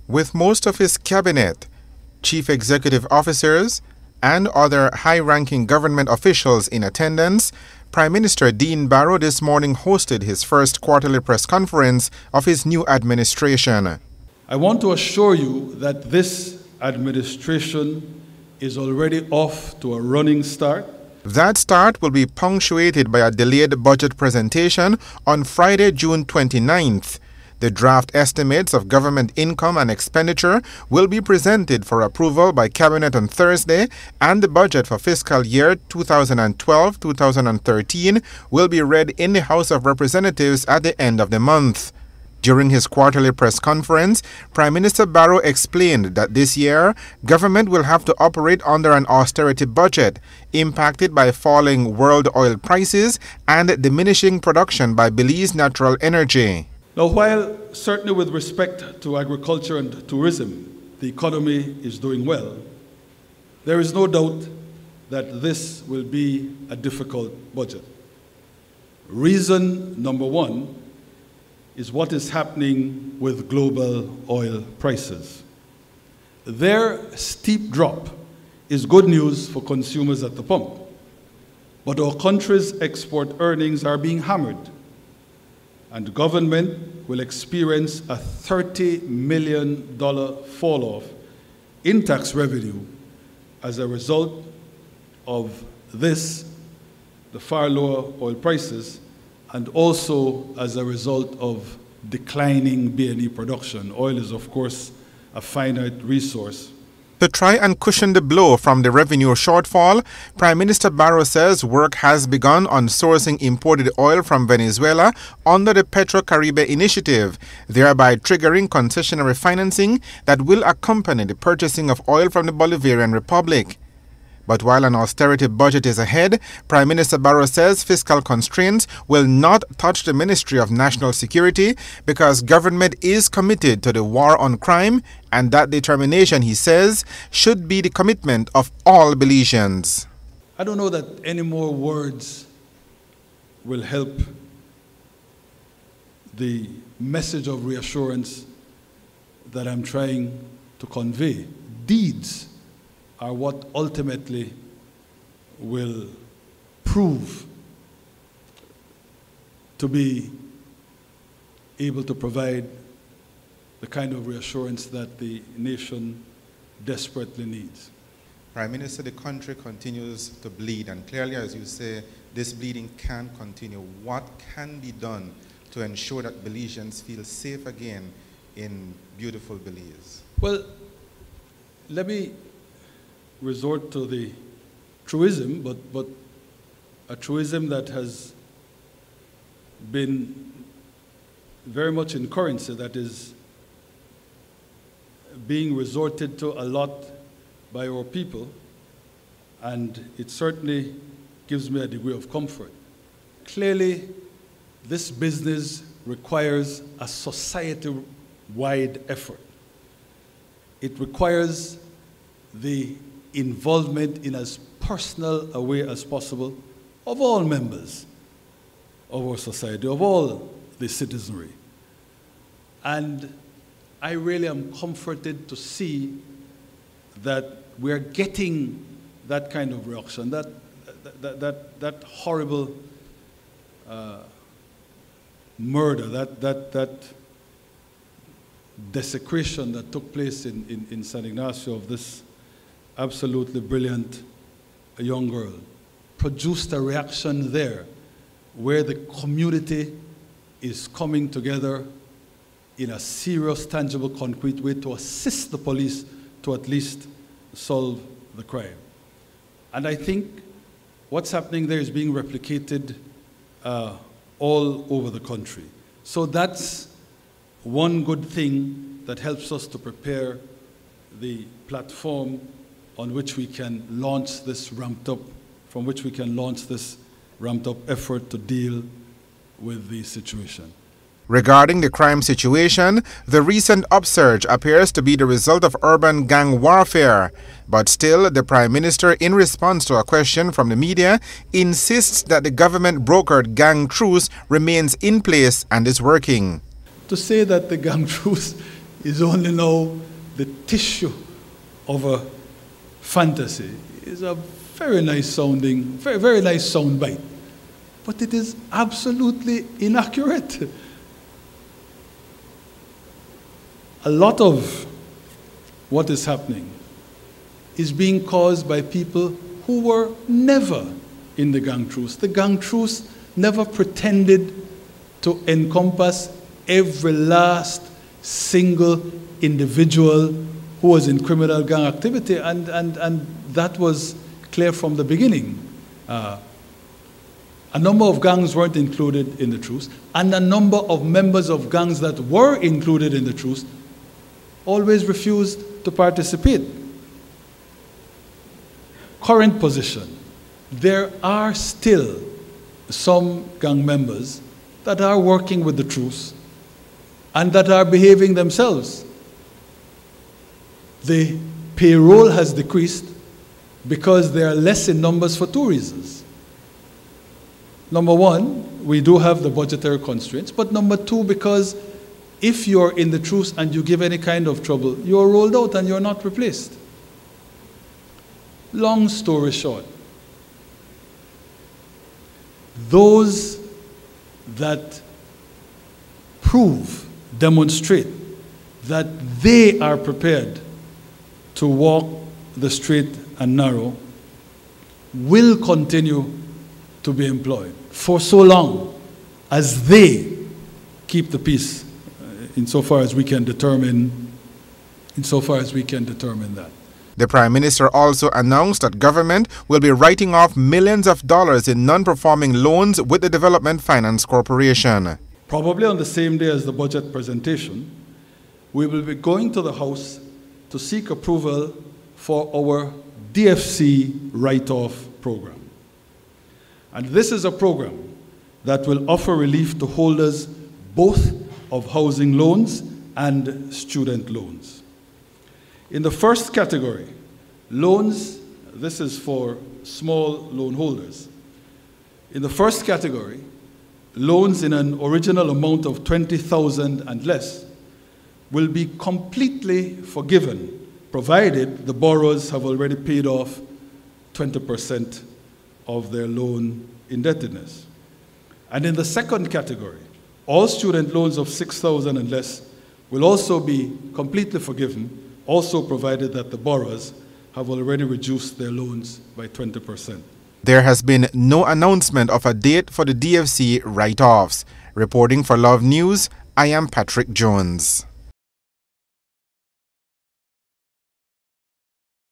With most of his cabinet, chief executive officers, and other high-ranking government officials in attendance, Prime Minister Dean Barrow this morning hosted his first quarterly press conference of his new administration. I want to assure you that this administration is already off to a running start. That start will be punctuated by a delayed budget presentation on Friday, June 29th. The draft estimates of government income and expenditure will be presented for approval by Cabinet on Thursday, and the budget for fiscal year 2012-2013 will be read in the House of Representatives at the end of the month. During his quarterly press conference, Prime Minister Barrow explained that this year, government will have to operate under an austerity budget, impacted by falling world oil prices and diminishing production by Belize Natural Energy. Now, while certainly with respect to agriculture and tourism, the economy is doing well, there is no doubt that this will be a difficult budget. Reason number one is what is happening with global oil prices. Their steep drop is good news for consumers at the pump, but our country's export earnings are being hammered, and government will experience a $30 million fall-off in tax revenue as a result of this, the far lower oil prices, and also as a result of declining B&E production. Oil is, of course, a finite resource. To try and cushion the blow from the revenue shortfall, Prime Minister Barrow says work has begun on sourcing imported oil from Venezuela under the PetroCaribe initiative, thereby triggering concessionary financing that will accompany the purchasing of oil from the Bolivarian Republic. But while an austerity budget is ahead, Prime Minister Barrow says fiscal constraints will not touch the Ministry of National Security because government is committed to the war on crime, and that determination, he says, should be the commitment of all Belizeans. I don't know that any more words will help the message of reassurance that I'm trying to convey. Deeds are what ultimately will prove to be able to provide the kind of reassurance that the nation desperately needs. Prime Minister, the country continues to bleed, and clearly, as you say, this bleeding can't continue. What can be done to ensure that Belizeans feel safe again in beautiful Belize? Well, let me resort to the truism, but a truism that has been very much in currency, that is being resorted to a lot by our people, and it certainly gives me a degree of comfort. Clearly, this business requires a society-wide effort. It requires the involvement in as personal a way as possible of all members of our society, of all the citizenry. And I really am comforted to see that we're getting that kind of reaction, that horrible murder, that desecration that took place in San Ignacio of this absolutely brilliant young girl, produced a reaction there where the community is coming together in a serious, tangible, concrete way to assist the police to at least solve the crime. And I think what's happening there is being replicated all over the country. So that's one good thing that helps us to prepare the platform on which we can launch this ramped up, effort to deal with the situation. Regarding the crime situation, the recent upsurge appears to be the result of urban gang warfare. But still, the Prime Minister, in response to a question from the media, insists that the government-brokered gang truce remains in place and is working. To say that the gang truce is only now the tissue of a fantasy. It's a very nice sounding, very, very nice sound bite. But it is absolutely inaccurate. A lot of what is happening is being caused by people who were never in the gang truce. The gang truce never pretended to encompass every last single individual who was in criminal gang activity, and that was clear from the beginning. A number of gangs weren't included in the truce, and a number of members of gangs that were included in the truce always refused to participate. Current position, there are still some gang members that are working with the truce and that are behaving themselves. The payroll has decreased because they are less in numbers for two reasons. Number one, we do have the budgetary constraints, but number two, because if you're in the truce and you give any kind of trouble, you're rolled out and you're not replaced. Long story short, those that demonstrate that they are prepared to walk the straight and narrow will continue to be employed for so long as they keep the peace, insofar as we can determine that. The Prime Minister also announced that government will be writing off millions of dollars in non-performing loans with the Development Finance Corporation. Probably on the same day as the budget presentation, we will be going to the House to seek approval for our DFC write-off program. And this is a program that will offer relief to holders both of housing loans and student loans. In the first category, loans, this is for small loan holders. In the first category, loans in an original amount of $20,000 and less will be completely forgiven, provided the borrowers have already paid off 20% of their loan indebtedness. And in the second category, all student loans of $6,000 and less will also be completely forgiven, also provided that the borrowers have already reduced their loans by 20%. There has been no announcement of a date for the DFC write-offs. Reporting for Love News, I am Patrick Jones.